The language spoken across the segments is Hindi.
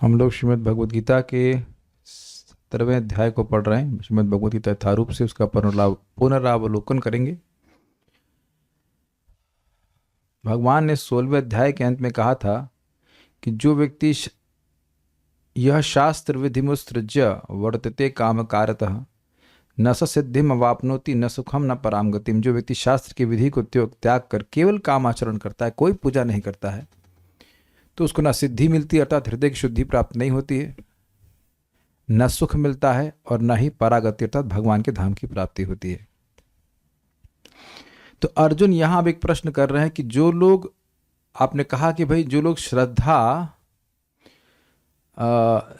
हम लोग श्रीमद् भगवद गीता के 17वें अध्याय को पढ़ रहे हैं। श्रीमद् भगवद गीता यथारूप से उसका पुनरावलोकन करेंगे। भगवान ने 16वें अध्याय के अंत में कहा था कि जो व्यक्ति यह शास्त्र विधिमुत्सृज्य वर्तते कामकारतः न स सिद्धिम अवाप्नोति न सुखम न पराम गतिम। जो व्यक्ति शास्त्र की विधि को त्याग कर केवल काम आचरण करता है, कोई पूजा नहीं करता है, तो उसको न सिद्धि मिलती अर्थात हृदय की शुद्धि प्राप्त नहीं होती है, न सुख मिलता है और न ही परागति अर्थात भगवान के धाम की प्राप्ति होती है। तो अर्जुन यहां अब एक प्रश्न कर रहे हैं कि जो लोग, आपने कहा कि भाई जो लोग श्रद्धा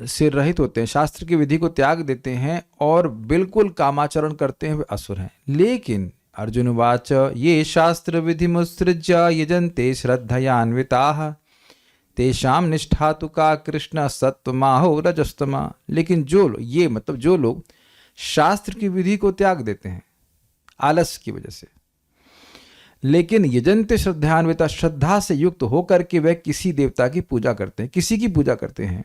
से रहित होते हैं, शास्त्र की विधि को त्याग देते हैं और बिल्कुल कामाचरण करते हैं, वे असुर हैं। लेकिन अर्जुन वाच ये शास्त्र विधि मुत्सृज्य यजन्ते श्रद्धयान्विताः तेषाम निष्ठा तु का कृष्ण सत्वमाहो रजस्तमा। लेकिन जो लोग शास्त्र की विधि को त्याग देते हैं आलस्य की वजह से, लेकिन यजन्ते श्रद्धान्विता, श्रद्धा से युक्त होकर के वह किसी देवता की पूजा करते हैं, किसी की पूजा करते हैं,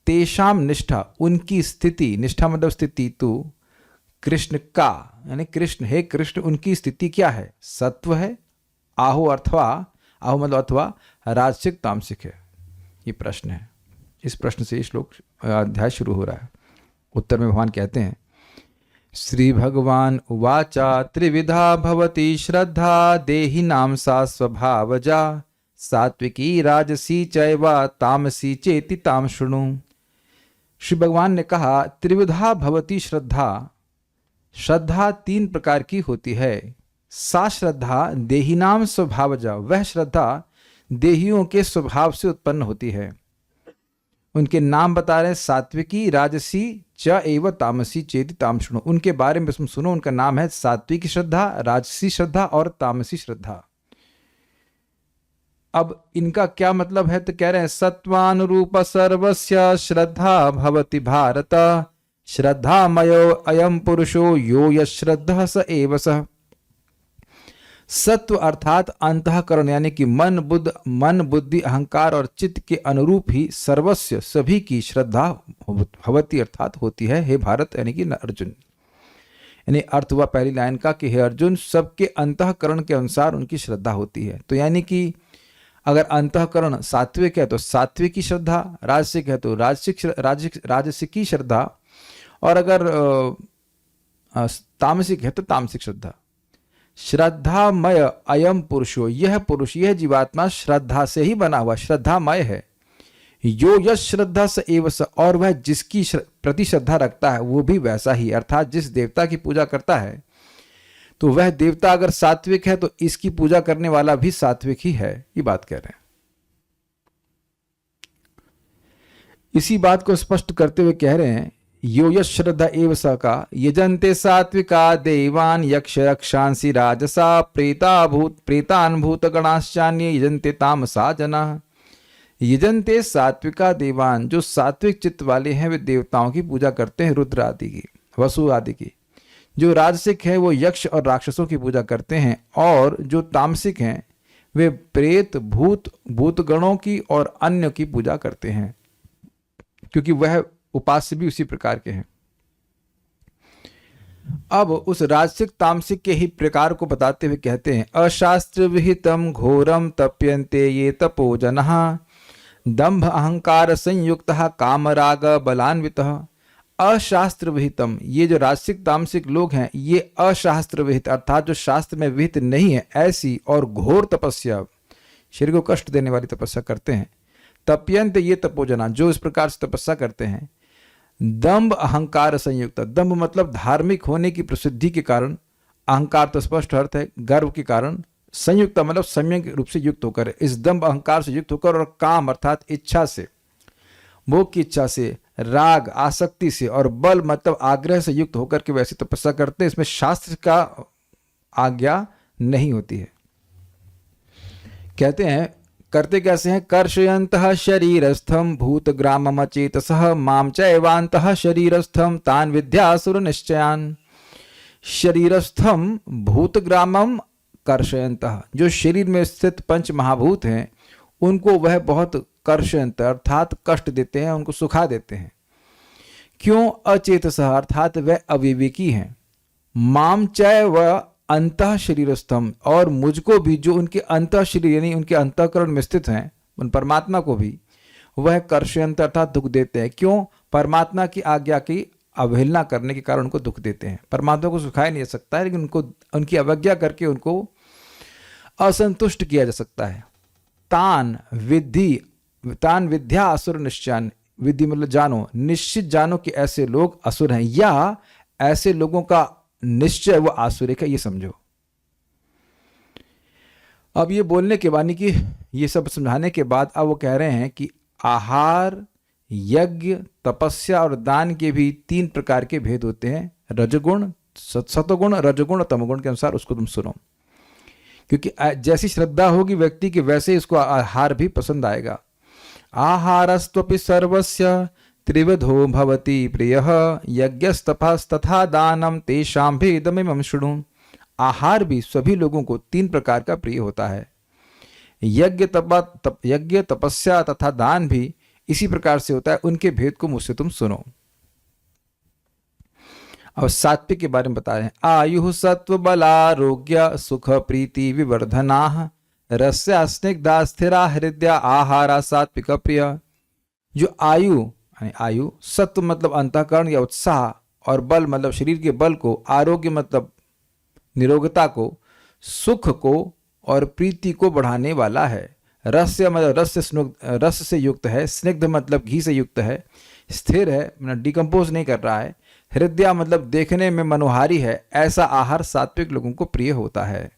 तेषाम निष्ठा, उनकी स्थिति, निष्ठा मतलब स्थिति, तू कृष्ण का यानी कृष्ण, हे कृष्ण, उनकी स्थिति क्या है? सत्व है, आहो मतलब अथवा राजसिक तामसिक है। ये प्रश्न है। इस प्रश्न से श्लोक अध्याय शुरू हो रहा है। उत्तर में भगवान कहते हैं, श्री भगवान उवाचा त्रिविधा भवति श्रद्धा देहिनां सा स्वभावजा सात्विकी राजसी चैव तामसी चेति ताम शृणु। श्री भगवान ने कहा, त्रिविधा भवति श्रद्धा, श्रद्धा 3 प्रकार की होती है। सा श्रद्धा देहिनाम स्वभावजा, वह श्रद्धा देहियों के स्वभाव से उत्पन्न होती है। उनके नाम बता रहे हैं, सात्विकी राजसी च एव तामसी चेति ताम शृणु। उनके बारे में सुनो, उनका नाम है सात्विकी श्रद्धा, राजसी श्रद्धा और तामसी श्रद्धा। अब इनका क्या मतलब है? तो कह रहे हैं, सत्वानुरूप सर्वस्य श्रद्धा भवति भारत श्रद्धामयो अयम पुरुषो यो यश्रद्धः स एव सः। सत्व अर्थात अंतःकरण यानी कि मन बुद्धि अहंकार और चित्त के अनुरूप ही सर्वस्व सभी की श्रद्धा भवती अर्थात होती है, हे भारत यानी कि अर्जुन। यानी अर्थ हुआ पहली लाइन का कि हे अर्जुन, सबके अंतःकरण के अनुसार उनकी श्रद्धा होती है। तो यानी कि अगर अंतःकरण सात्विक है तो सात्विकी श्रद्धा, राजसिक है तो राजसिकी श्रद्धा, और अगर तामसिक है तो तामसिक श्रद्धा। श्रद्धामय अयम पुरुषो, यह पुरुष, यह जीवात्मा श्रद्धा से ही बना हुआ, श्रद्धामय है। यो यश श्रद्धा स एव स, और वह जिसकी प्रति श्रद्धा रखता है वो भी वैसा ही, अर्थात जिस देवता की पूजा करता है तो वह देवता अगर सात्विक है तो इसकी पूजा करने वाला भी सात्विक ही है। ये बात कह रहे हैं। इसी बात को स्पष्ट करते हुए कह रहे हैं, यो यश श्रद्धा एव स का यजन्ते सात्विका देवान यक्ष रक्षांसि राजसा प्रेतान भूत गणाश्चान्ये यजन्ते तामसा जना। यजन्ते सात्विका देवान, जो सात्विक चित्त वाले हैं वे देवताओं की पूजा करते हैं, रुद्र आदि की, वसु आदि की। जो राजसिक है वो यक्ष और राक्षसों की पूजा करते हैं, और जो तामसिक हैं वे प्रेत भूतगणों की और अन्य की पूजा करते हैं, क्योंकि वह उपास्य भी उसी प्रकार के हैं। अब उस राजसिक तामसिक के ही प्रकार को बताते हुए कहते हैं, अशास्त्र विहितम घोरम तप्यन्ते ये तपोजनः दंभ अहंकार संयुक्तः कामराग बलान्वितः। अशास्त्र विहितम, ये जो राजसिक तामसिक लोग हैं ये अशास्त्र विहित अर्थात जो शास्त्र में विहित नहीं है ऐसी और घोर तपस्या, शरीर को कष्ट देने वाली तपस्या करते हैं। तप्यन्ते ये तपोजना, जो इस प्रकार से तपस्या करते हैं। दंभ अहंकार संयुक्त, दंभ मतलब धार्मिक होने की प्रसिद्धि के कारण, अहंकार तो स्पष्ट अर्थ है गर्व के कारण, संयुक्त मतलब सम्यक रूप से युक्त होकर, इस दंभ अहंकार से युक्त होकर, और काम अर्थात इच्छा से, भोग की इच्छा से, राग आसक्ति से, और बल मतलब आग्रह से युक्त होकर के वैसी तपस्या करते हैं। इसमें शास्त्र का आज्ञा नहीं होती है। कहते हैं करते कैसे हैं, कर्षयन्तः शरीरस्थम भूतग्रामम चेतसः माम चैवान्तः शरीरस्थम तान विद्यासुर निश्चयान। शरीरस्थम भूतग्रामम कर्षयन्तः, जो शरीर में स्थित पंच महाभूत हैं उनको वह बहुत कर्षयन्त अर्थात कष्ट देते हैं, उनको सुखा देते हैं। क्यों? अचेतसः अर्थात वह अविवेकी हैं। माम चय व अंतः शरीरस्थम, और मुझको भी जो उनके अंतः शरीर यानी उनके अंतःकरण में स्थित हैं, उन परमात्मा को भी वह कर्षयन्त अर्थात दुख देते हैं। क्यों? परमात्मा की आज्ञा की अवहेलना करने के कारण उनको दुख देते हैं। परमात्मा को सुखाया नहीं जा सकता है, लेकिन उनको उनकी अवज्ञा करके उनको असंतुष्ट किया जा सकता है। तान विद्या असुर निश्चयान, विधि मतलब जानो, निश्चित जानो कि ऐसे लोग असुर हैं, या ऐसे लोगों का निश्चय वो आसुरिक है, ये समझो। अब ये बोलने के वाणी की ये सब समझाने के बाद अब वो कह रहे हैं कि आहार, यज्ञ, तपस्या और दान के भी 3 प्रकार के भेद होते हैं। रजगुण, सतगुण, रजगुण और तमगुण के अनुसार उसको तुम सुनो, क्योंकि जैसी श्रद्धा होगी व्यक्ति की वैसे ही उसको आहार भी पसंद आएगा। आहारस्त्वपि सर्वस्य त्रिविधो भवति प्रियः, यज्ञस्तपस्तथा दानम तेषां भेदमिमं शृणु। आहार भी सभी लोगों को 3 प्रकार का प्रिय होता है। यज्ञ, तपस्या तथा दान भी इसी प्रकार से होता है, उनके भेद को मुझसे तुम सुनो। अब सात्विक के बारे में बता रहे हैं। आयु सत्व बलारोग्य सुख प्रीति विवर्धना, रस्या स्निग्धा स्थिरा हृदया आहारा सात्विक प्रिय। जो आयु सत्व मतलब अंतःकरण या उत्साह, और बल मतलब शरीर के बल को, आरोग्य मतलब निरोगता को, सुख को और प्रीति को बढ़ाने वाला है। रस्य मतलब रस से युक्त है, स्निग्ध मतलब घी से युक्त है, स्थिर है मतलब डिकम्पोज नहीं कर रहा है, हृदय मतलब देखने में मनोहारी है। ऐसा आहार सात्विक लोगों को प्रिय होता है।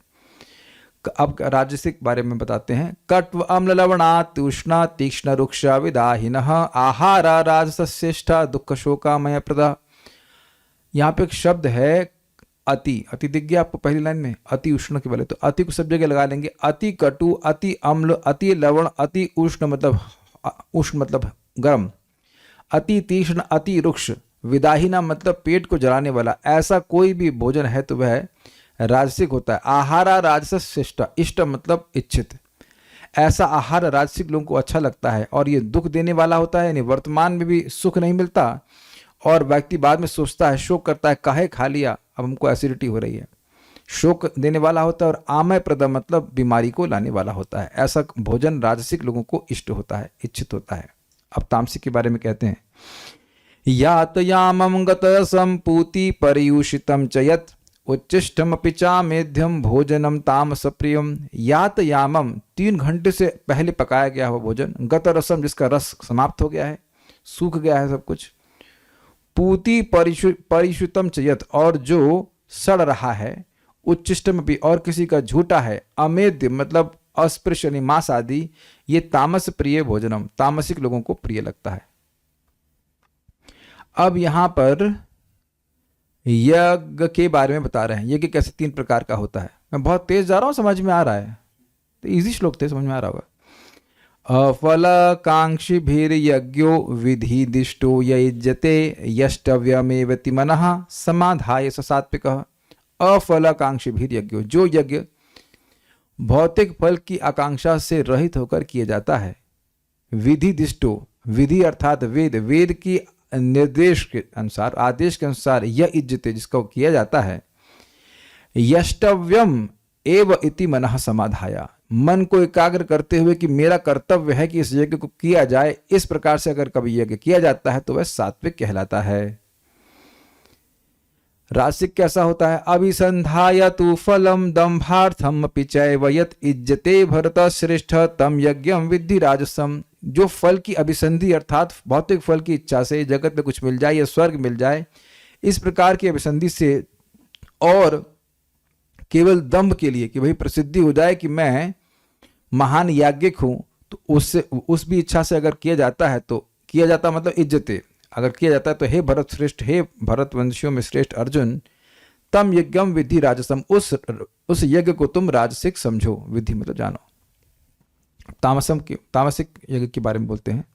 अब राजसिक बारे में बताते हैं। कट्व अम्ल लवणात् उष्णा तीक्ष्ण रुक्षा विदाहिनः, आहारा राजसस्येष्ठा दुख शोकामय प्रदा। यहाँ पे एक शब्द है अति दिख गया आपको पहली लाइन में, अति उष्ण के वाले, तो अति को सब जगह लगा लेंगे। अति कटु, अति अम्ल, अति लवण, अति उष्ण मतलब गर्म, अति तीक्ष्ण, अति रुक्ष, विदाहिना मतलब पेट को जलाने वाला। ऐसा कोई भी भोजन है तो वह राजसिक होता है। आहारा राजस श्रेष्ठ, इष्ट मतलब इच्छित। ऐसा आहार राजसिक लोगों को अच्छा लगता है, और ये दुख देने वाला होता है, यानी वर्तमान में भी सुख नहीं मिलता, और व्यक्ति बाद में सोचता है, शोक करता है, काहे खा लिया, अब हमको एसिडिटी हो रही है। शोक देने वाला होता है। और आमय प्रद मतलब बीमारी को लाने वाला होता है। ऐसा भोजन राजसिक लोगों को इष्ट होता है, इच्छित होता है। अब तामसिक के बारे में कहते हैं। यातयामं गतरसं पूति पर्यूषितं च यत्, उच्चिष्टमपि चामेध्यं भोजनम तामस प्रियम। यातयामम 3 घंटे से पहले पकाया गया हुआ भोजन, गतरसम जिसका रस समाप्त हो गया है, सूख गया है सब कुछ, पूति परिशुतम चयत और जो सड़ रहा है, उच्चिष्टम भी और किसी का झूठा है, अमेद्य मतलब अस्पृश्य यानी मांस आदि, ये तामस प्रिय भोजनम तामसिक लोगों को प्रिय लगता है। अब यहां पर यज्ञ के बारे में बता रहे हैं। यज्ञ कैसे 3 प्रकार का होता है। मैं बहुत तेज जा रहा हूं, समझ में आ रहा है तो इजी श्लोक थे, समझ में आ रहा होगा। अफलकांक्षिभिर्यज्ञो विधिदिष्टो यज्जते यष्टव्यमेवति मनः समाधाय स सात्विकः। अफलकांक्षिभिर्यज्ञो, जो यज्ञ भौतिक फल की आकांक्षा से रहित होकर किया जाता है। विधिदिष्टो, विधि अर्थात वेद, वेद की निर्देश के अनुसार, आदेश के अनुसार यह इज्जते जिसका किया जाता है। यष्टव्यम एव इति मनः समाधाया, मन को एकाग्र करते हुए कि मेरा कर्तव्य है कि इस यज्ञ को किया जाए, इस प्रकार से अगर कभी यज्ञ किया जाता है तो वह सात्विक कहलाता है। रासिक कैसा होता है। अभिसंधाय तु फलम दंभार्थम अपि चैव यत् इज्जते भरत श्रेष्ठ तम यज्ञम विद्धि राजसम। जो फल की अभिसंधि अर्थात भौतिक फल की इच्छा से जगत में कुछ मिल जाए या स्वर्ग मिल जाए, इस प्रकार की अभिसंधि से और केवल दंभ के लिए कि भाई प्रसिद्धि हो जाए कि मैं महान याज्ञिक हूं, तो उससे उस भी इच्छा से अगर किया जाता है तो किया जाता मतलब इज्जते अगर किया जाता है तो हे भरत श्रेष्ठ, हे भरत वंशियों में श्रेष्ठ अर्जुन, तम यज्ञम विधि राजसम, उस यज्ञ को तुम राजसिक समझो। विधि मतलब जानो। तामसिक यज्ञ के बारे में बोलते हैं।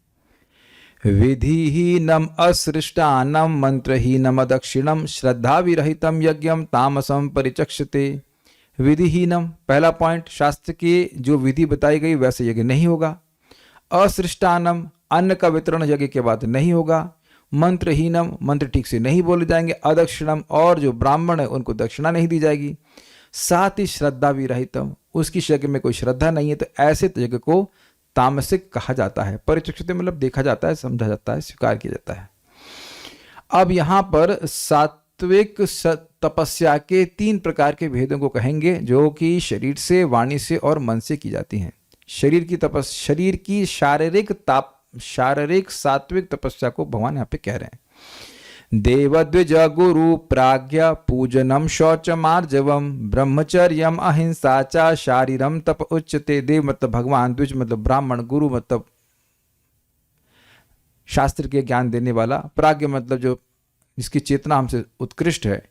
विधिहीनम असृष्टानम मंत्रहीनम अदक्षिणम श्रद्धा विरहितम यज्ञम तामसम परिचक्षते। विधिहीनम पहला पॉइंट, शास्त्र की जो विधि बताई गई वैसे यज्ञ नहीं होगा। असृष्टानम, अन्न का वितरण यज्ञ के बाद नहीं होगा। मंत्रहीनम, मंत्र ठीक से नहीं बोले जाएंगे। अदक्षिणम, और जो ब्राह्मण है उनको दक्षिणा नहीं दी जाएगी। साथ ही श्रद्धा विरहितम, उसकी यज्ञ में कोई श्रद्धा नहीं है, तो ऐसे यज्ञ को तामसिक कहा जाता है। परिचक्षित मतलब देखा जाता है, समझा जाता है, स्वीकार किया जाता है। अब यहाँ पर सात्विक तपस्या के 3 प्रकार के भेदों को कहेंगे, जो कि शरीर से, वाणी से और मन से की जाती हैं। शरीर की शारीरिक सात्विक तपस्या को भगवान यहाँ पे कह रहे हैं। देवद्विज गुरु प्राज्ञ पूजनम शौचमार्जवम ब्रह्मचर्यम अहिंसा च शारीरम तप उच्यते। देव मतलब भगवान, द्विज मतलब ब्राह्मण, गुरु मतलब शास्त्र के ज्ञान देने वाला, प्राज्ञ मतलब जो जिसकी चेतना हमसे उत्कृष्ट है,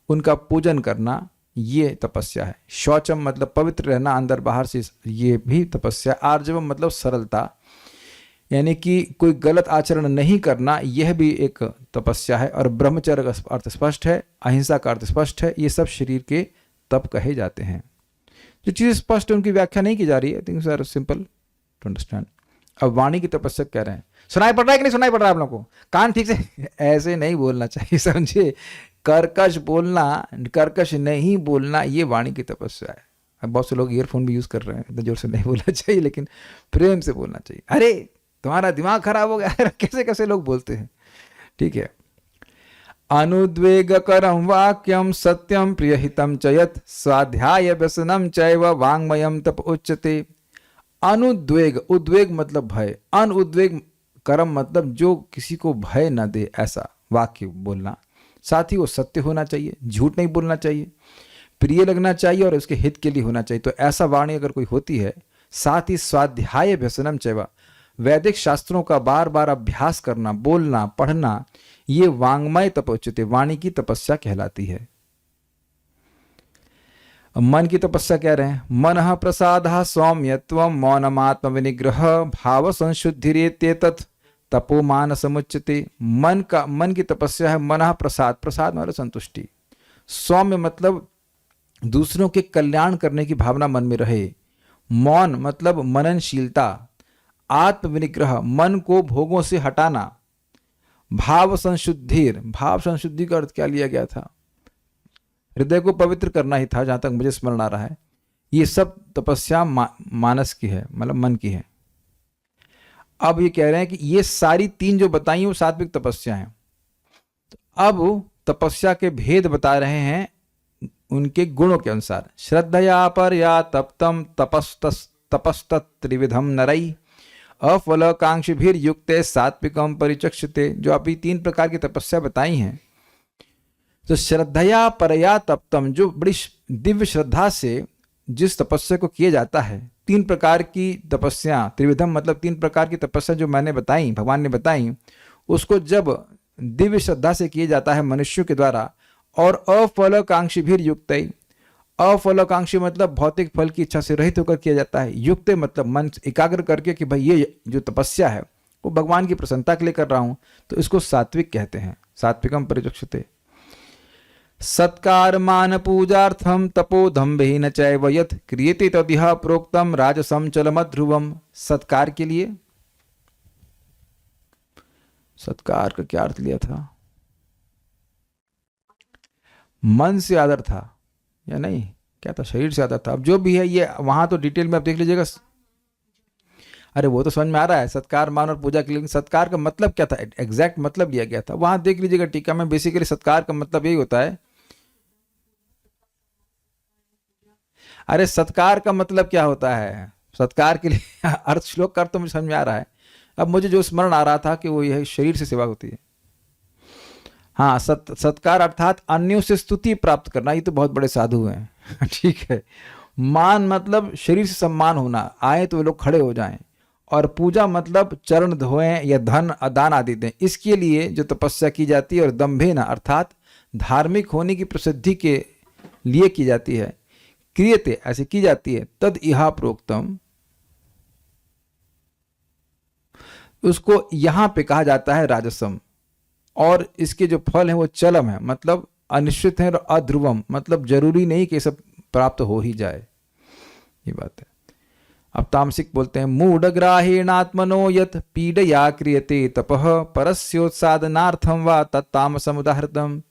उनका पूजन करना ये तपस्या है। शौचम मतलब पवित्र रहना अंदर बाहर से, ये भी तपस्या। आर्जवम मतलब सरलता, यानी कि कोई गलत आचरण नहीं करना, यह भी एक तपस्या है। और ब्रह्मचर्य का अर्थ स्पष्ट है, अहिंसा का अर्थ स्पष्ट है। ये सब शरीर के तप कहे जाते हैं। जो चीज़ स्पष्ट है उनकी व्याख्या नहीं की जा रही है। I think are simple to understand. अब वाणी की तपस्या कह रहे हैं, सुनाई पड़ रहा है कि नहीं सुनाई पड़ रहा है आप लोगों को? कान ठीक से ऐसे नहीं बोलना चाहिए, समझिए। कर्कश बोलना, कर्कश नहीं बोलना, ये वाणी की तपस्या है। अब बहुत से लोग ईयरफोन भी यूज़ कर रहे हैं, इतना जोर से नहीं बोलना चाहिए, लेकिन प्रेम से बोलना चाहिए। अरे तुम्हारा दिमाग खराब हो गया, कैसे कैसे लोग बोलते हैं, ठीक है। अनुद्वेगकरं वाक्यम सत्यम प्रियहितम चयत स्वाध्याय व्यसनम चैव वाङ्मयम तप उच्यते। अनुद्वेग, उद्वेग मतलब भय, अनुद्वेग करम मतलब जो किसी को भय न दे, ऐसा वाक्य बोलना। साथ ही वो सत्य होना चाहिए, झूठ नहीं बोलना चाहिए, प्रिय लगना चाहिए और उसके हित के लिए होना चाहिए। तो ऐसा वाणी अगर कोई होती है। साथ ही स्वाध्याय व्यसनम चैव, वैदिक शास्त्रों का बार बार अभ्यास करना, बोलना, पढ़ना, ये वाङ्मय तपोच्यते, वाणी की तपस्या कहलाती है। मन की तपस्या कह रहे हैं, मनः प्रसादः सौम्यत्वं मौनमात्म विनिग्रह भाव संशुद्धिरेत्येतत् तपोमान समुच्यते। मन की तपस्या है मनः प्रसाद, प्रसाद मतलब संतुष्टि। सौम्य मतलब दूसरों के कल्याण करने की भावना मन में रहे। मौन मतलब मननशीलता। आत्म विनिग्रह, मन को भोगों से हटाना। भाव संशुद्धिर, भाव संशुद्धि का अर्थ क्या लिया गया था? हृदय को पवित्र करना ही था, जहां तक मुझे स्मरण आ रहा है। ये सब तपस्या मानस की है, मतलब मन की है। अब ये कह रहे हैं कि ये सारी 3 जो बताई वो सात्विक तपस्या है। तो अब तपस्या के भेद बता रहे हैं उनके गुणों के अनुसार। श्रद्धया पर या तप्तम तपस्त त्रिविधम नरई अफलकांक्षिभिर युक्ते सात्विकम परिचक्षते। जो अभी 3 प्रकार की तपस्या बताई हैं, तो श्रद्धया परया तप्तम, जो बड़ी दिव्य श्रद्धा से जिस तपस्या को किया जाता है। 3 प्रकार की तपस्या, त्रिविधम मतलब 3 प्रकार की तपस्या जो मैंने बताई, भगवान ने बताई, उसको जब दिव्य श्रद्धा से किया जाता है मनुष्यों के द्वारा, और अफलकांक्षी भी युक्त, अफलकांक्षी मतलब भौतिक फल की इच्छा से रहित होकर किया जाता है। युक्त मतलब मन एकाग्र करके कि भाई ये जो तपस्या है वो भगवान की प्रसन्नता के लिए कर रहा हूं, तो इसको सात्विक कहते हैं। सात्विकम परिचक्षते। सत्कार मान पूजार्थम तपोधम्भेन चैव यत् क्रियते तदिह प्रोक्तम राजसम चलमध्रुवम। सत्कार के लिए, सत्कार का क्या अर्थ लिया था? मन से आदर था या नहीं, क्या था? शरीर से आदर था। अब जो भी है ये वहां तो डिटेल में आप देख लीजिएगा। अरे वो तो समझ में आ रहा है, सत्कार मान और पूजा के लिए। सत्कार का मतलब क्या था, एग्जैक्ट मतलब लिया गया था, वहां देख लीजिएगा टीका में। बेसिकली सत्कार का मतलब यही होता है। अरे सत्कार का मतलब क्या होता है, सत्कार के लिए अर्थ श्लोक का अर्थ तो मुझे समझ में आ रहा है। अब मुझे जो स्मरण आ रहा था कि वो यह शरीर से सेवा होती है। हाँ, सत्कार अर्थात अन्यों से स्तुति प्राप्त करना, ये तो बहुत बड़े साधु हैं ठीक है। मान मतलब शरीर से सम्मान होना, आए तो वे लोग खड़े हो जाएं। और पूजा मतलब चरण धोएं या धन दान आदि दें, इसके लिए जो तपस्या की जाती है। और दंभेन अर्थात धार्मिक होने की प्रसिद्धि के लिए की जाती है। क्रियते ऐसे की जाती है। तद इहा प्रोक्तम, उसको यहां पे कहा जाता है राजसम। और इसके जो फल हैं वो चलम है, मतलब अनिश्चित है। और अध्रुवम मतलब जरूरी नहीं कि सब प्राप्त हो ही जाए, ये बात है। अब तामसिक बोलते हैं मूढ़ग्राहेणात्मनो यत् पीडया क्रियते तपः परस्योत्सादनार्थम वा तत्तामसम उदाहृतम।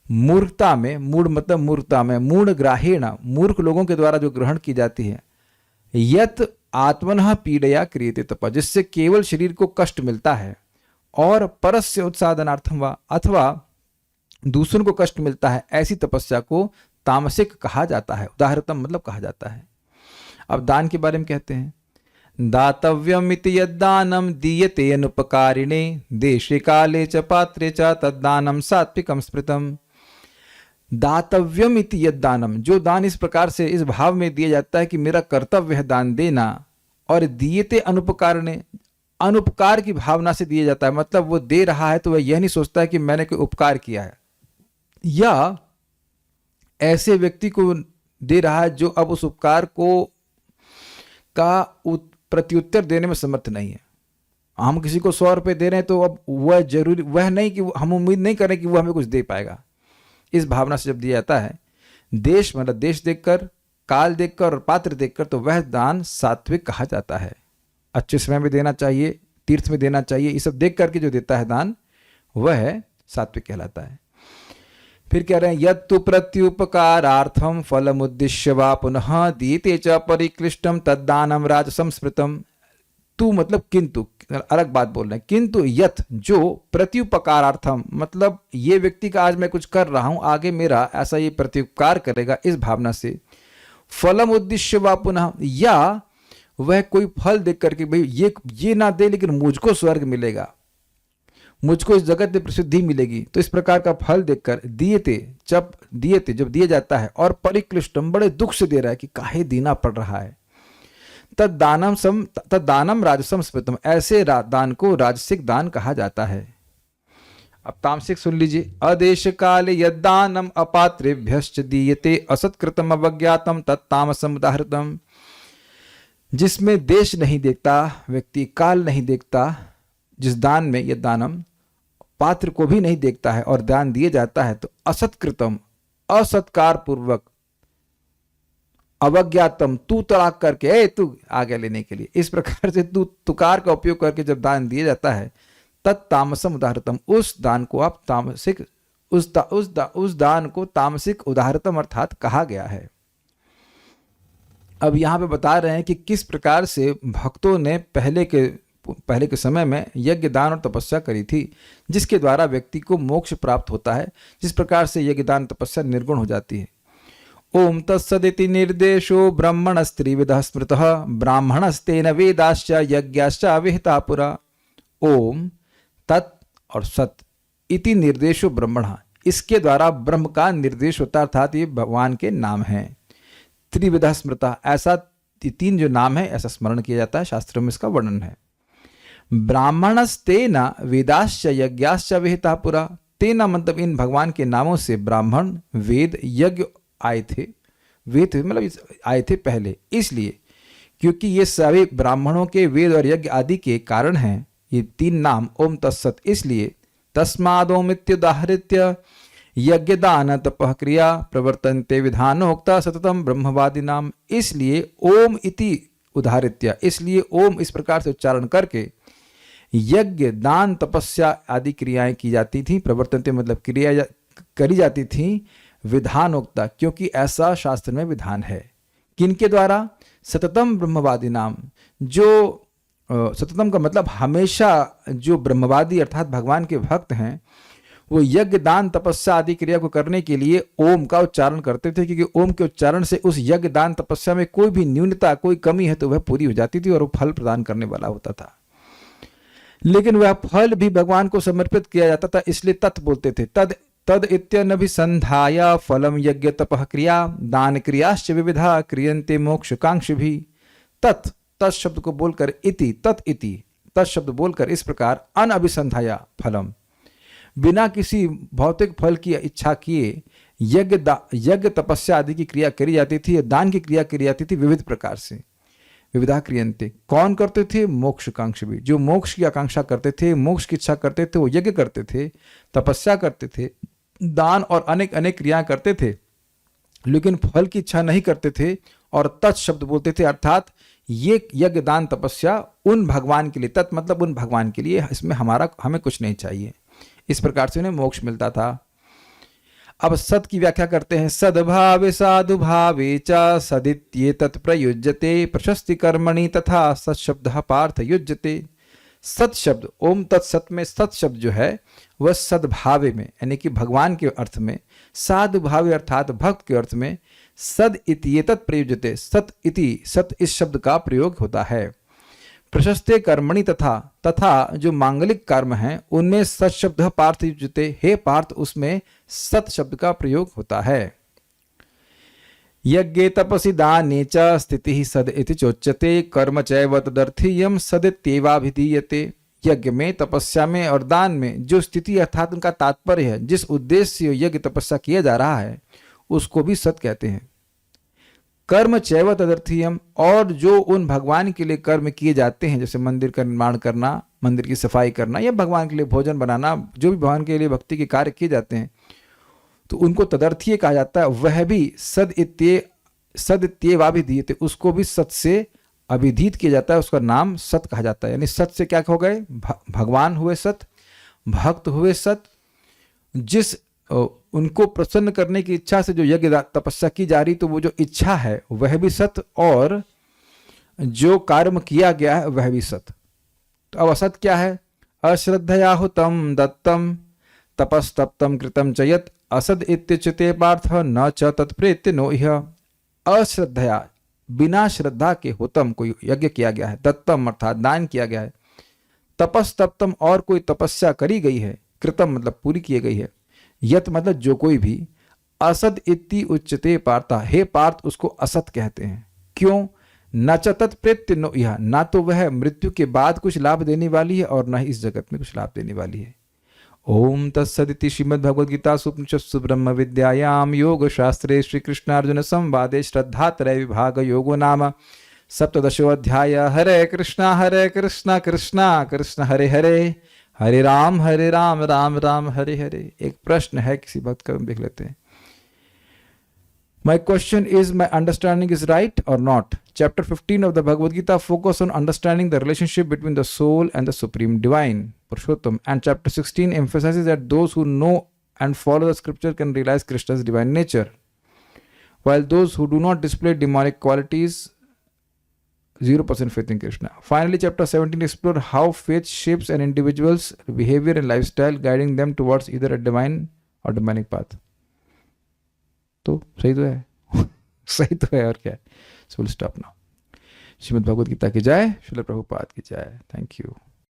मूर्खता में, मूढ़ मतलब मूर्खता में, मूढ़ ग्राहेण मूर्ख लोगों के द्वारा जो ग्रहण की जाती है, यत आत्मनः पीडया क्रियते तपः जिससे केवल शरीर को कष्ट मिलता है, और परस्य उत्सादनार्थम वा अथवा दूसरों को कष्ट मिलता है, ऐसी तपस्या को तामसिक कहा जाता है। उदाहरणम मतलब कहा जाता है। अब दान के बारे में कहते हैं दातव्यम इति यद्दानम दीयते अनुपकारिणे देशे काले च पात्रे च तद्दानम सात्विकम स्मृतम। दातव्यम इति यद्दानम, जो दान इस प्रकार से इस भाव में दिया जाता है कि मेरा कर्तव्य है दान देना, और दीयते अनुपकारिणे अनुपकार की भावना से दिया जाता है, मतलब वो दे रहा है तो वह यह नहीं सोचता है कि मैंने कोई उपकार किया है, या ऐसे व्यक्ति को दे रहा है जो अब उस उपकार को का प्रत्युत्तर देने में समर्थ नहीं है। हम किसी को 100 रुपये दे रहे हैं तो अब वह जरूरी वह नहीं कि हम उम्मीद नहीं करें कि वह हमें कुछ दे पाएगा। इस भावना से जब दिया जाता है, देश मतलब देश देखकर, काल देखकर और पात्र देखकर, तो वह दान सात्विक कहा जाता है। अच्छे समय में देना चाहिए, तीर्थ में देना चाहिए, ये सब देख करके जो देता है दान वह सात्विक कहलाता है। फिर कह रहे हैं यत्तु प्रत्युपकारार्थम फलमुद्दिश्य वा पुनः दीयते च परिक्लिष्टम तद्दानम राजसम स्मृतम। तू मतलब किंतु, अलग बात बोल रहे हैं। किंतु यत जो प्रत्युपकारार्थम मतलब ये व्यक्ति का आज मैं कुछ कर रहा हूं, आगे मेरा ऐसा ये प्रत्युपकार करेगा, इस भावना से फलम उद्दिश्य वा पुनः, या वह कोई फल देख करके भाई ये ना दे लेकिन मुझको स्वर्ग मिलेगा, मुझको इस जगत में प्रसिद्धि मिलेगी, तो इस प्रकार का फल देखकर दीयते जब दिया जाता है, और परिक्लिष्टम बड़े दुख से दे रहा है कि काहे देना पड़ रहा है, तद्दानम राजसम स्मृतम, ऐसे दान को राजसिक दान कहा जाता है। अब तामसिक सुन लीजिए। अदेश काले यद्दानम अपात्रेभ्यश्च दीयते असत्कृतम अवज्ञातम तत्तामसम उदाहृतम। जिसमें देश नहीं देखता व्यक्ति, काल नहीं देखता, जिस दान में यह दानम पात्र को भी नहीं देखता है और दान दिए जाता है, तो असत्कृतम असत्कार पूर्वक, अवज्ञातम तू तड़ाक करके तू आगे लेने के लिए, इस प्रकार से तू तुकार का उपयोग करके जब दान दिया जाता है, तत्तामसम उदाहृतम, उस दान को आप तामसिक उस दान को तामसिक उदाहृतम अर्थात कहा गया है। अब यहां पे बता रहे हैं कि किस प्रकार से भक्तों ने पहले के समय में यज्ञ दान और तपस्या करी थी, जिसके द्वारा व्यक्ति को मोक्ष प्राप्त होता है, जिस प्रकार से यज्ञ दान तपस्या निर्गुण हो जाती है। ओम तत्सदिति निर्देशो ब्रह्मणस्त्रिविधः स्मृतः ब्राह्मणस्तेन वेदाश्च यज्ञाश्च विहिता पुरा। ओम तत् और सत इति निर्देशो ब्रह्मण, इसके द्वारा ब्रह्म का निर्देश होता है, अर्थात ये भगवान के नाम हैं। त्रिविधः स्मृतः, ऐसा 3 जो नाम है ऐसा स्मरण किया जाता है, शास्त्रों में इसका वर्णन है। ब्राह्मणस्तेन वेदाश्च यज्ञाश्च विहिता पुरा, तेना मतलब इन भगवान के नामों से ब्राह्मण वेद यज्ञ आए थे, वेद मतलब आए थे पहले, इसलिए क्योंकि ये सभी ब्राह्मणों के वेद और यज्ञ आदि के कारण हैं ये 3 नाम ओम तत्सत, इसलिए तस्मादोमित्युदाहृत्य यज्ञ दान तपः क्रिया प्रवर्तन्ते विधानोक्ता सततम ब्रह्मवादी नाम। इसलिए ओम इति उदाहृत्य, इसलिए ओम इस प्रकार से उच्चारण करके यज्ञ दान तपस्या आदि क्रियाएं की जाती थी, प्रवर्तन्ते मतलब क्रिया करी जाती थी, विधानोक्ता क्योंकि ऐसा शास्त्र में विधान है। किनके द्वारा? सततम ब्रह्मवादी नाम, जो सततम का मतलब हमेशा जो ब्रह्मवादी अर्थात भगवान के भक्त हैं, वो यज्ञ दान तपस्या आदि क्रिया को करने के लिए ओम का उच्चारण करते थे, क्योंकि ओम के उच्चारण से उस यज्ञ दान तपस्या में कोई भी न्यूनता कोई कमी है तो वह पूरी हो जाती थी और वो फल प्रदान करने वाला होता था। लेकिन वह फल भी भगवान को समर्पित किया जाता था, इसलिए तत् बोलते थे। तद इत्यनभिसंधाय फलम यज्ञ तपः क्रिया दान क्रियाश्च विविधा क्रियन्ते मोक्षकांक्ष भी। तत् शब्द को बोलकर इति तत् शब्द बोलकर इस प्रकार अनभिसंधाय फलम, बिना किसी भौतिक फल की इच्छा किए यज्ञ तपस्या आदि की क्रिया करी जाती थी, दान की क्रिया करी जाती थी विविध प्रकार से। विविधा क्रियन्ते, कौन करते थे? मोक्षकांक्षी भी, जो मोक्ष की आकांक्षा करते थे, मोक्ष की इच्छा करते थे, वो यज्ञ करते थे, तपस्या करते थे, दान और अनेक अनेक क्रियाएं करते थे, लेकिन फल की इच्छा नहीं करते थे और तत् शब्द बोलते थे, अर्थात ये यज्ञ दान तपस्या उन भगवान के लिए, तत् मतलब उन भगवान के लिए, इसमें हमें कुछ नहीं चाहिए। इस प्रकार से उन्हें मोक्ष मिलता था। अब सत की व्याख्या करते हैं। सद्भावे साधु भावे च सदित्येतत् प्रयुज्यते प्रशस्ति कर्मणि तथा सत्शब्द पार्थ युज्यते। सत शब्द, ओम तत्सत में सत शब्द जो है वह सद्भावे में यानी कि भगवान के अर्थ में, साधु भावे अर्थात भक्त के अर्थ में, सद इत्येतत् प्रयुज्यते, सत इति, सत इस शब्द का प्रयोग होता है। प्रशस्ते कर्मणि तथा जो मांगलिक कर्म हैं उनमें सत शब्द पार्थ युज्यते, हे पार्थ उसमें सत शब्द का प्रयोग होता है। यज्ञे तपसि दाने च स्थितिः सद इति चोच्यते कर्म चैव तदर्थीयं सदित्येवाभिधीयते। यज्ञ में, तपस्या में और दान में जो स्थिति अर्थात उनका तात्पर्य है, जिस उद्देश्य से यज्ञ तपस्या किया जा रहा है, उसको भी सत कहते हैं। कर्म चैव तदर्थीयम, और जो उन भगवान के लिए कर्म किए जाते हैं, जैसे मंदिर का निर्माण करना, मंदिर की सफाई करना, या भगवान के लिए भोजन बनाना, जो भी भगवान के लिए भक्ति के कार्य किए जाते हैं, तो उनको तदर्थीय कहा जाता है। वह भी सदित्येवाभिधीयते, उसको भी सत से अभिधीत किया जाता है, उसका नाम सत कहा जाता है। यानी सत से क्या हो गए, भगवान हुए सत, भक्त हुए सत, जिस उनको प्रसन्न करने की इच्छा से जो यज्ञ तपस्या की जा रही, तो वो जो इच्छा है वह भी सत, और जो कर्म किया गया है वह भी सत। तो अब असत क्या है? अश्रद्धया हुतम दत्तम तपस्तप्तम कृतम च यत् असद इत्युच्यते पार्थ न च तत्प्रेत्य नो इह। अश्रद्धया, बिना श्रद्धा के हुतम कोई यज्ञ किया गया है, दत्तम अर्थात दान किया गया है, तपस्तप्तम और कोई तपस्या करी गई है, कृतम मतलब पूरी की गई है, यत मतलब जो कोई भी, असद इति उच्यते पार्थ, हे पार्थ उसको असत कहते हैं। क्यों? न च तत्प्रेत्य नो इह, ना तो वह मृत्यु के बाद कुछ लाभ देने वाली है और न ही इस जगत में कुछ लाभ देने वाली है। ओम तत्सदिति श्रीमद्भगवद्गीतासु उपनिषत्सु ब्रह्म विद्यायां योग शास्त्रे श्री कृष्णार्जुन संवादे श्रद्धात्रय विभाग योगो नाम सप्तदशोऽध्याय। हरे कृष्णा कृष्णा कृष्ण हरे हरे, हरे राम राम राम हरे हरे। एक प्रश्न है किसी भक्त का, देख लेते हैं। My question is, my understanding is right or not? Chapter 15 of the Bhagavad Gita focus on understanding the relationship between the soul and the supreme divine, Purushottam, and chapter 16 emphasizes that those who know and follow the scripture can realize Krishna's divine nature, while those who do not display demonic qualities, 0% faith in Krishna. Finally, chapter 17 explores how faith shapes an individual's behavior and lifestyle, guiding them towards either a divine or demonic path. तो सही तो है सही तो है, और क्या है। So will stop now. Shrimad Bhagavad Gita की जय, श्रील प्रभुपाद की जय। Thank you.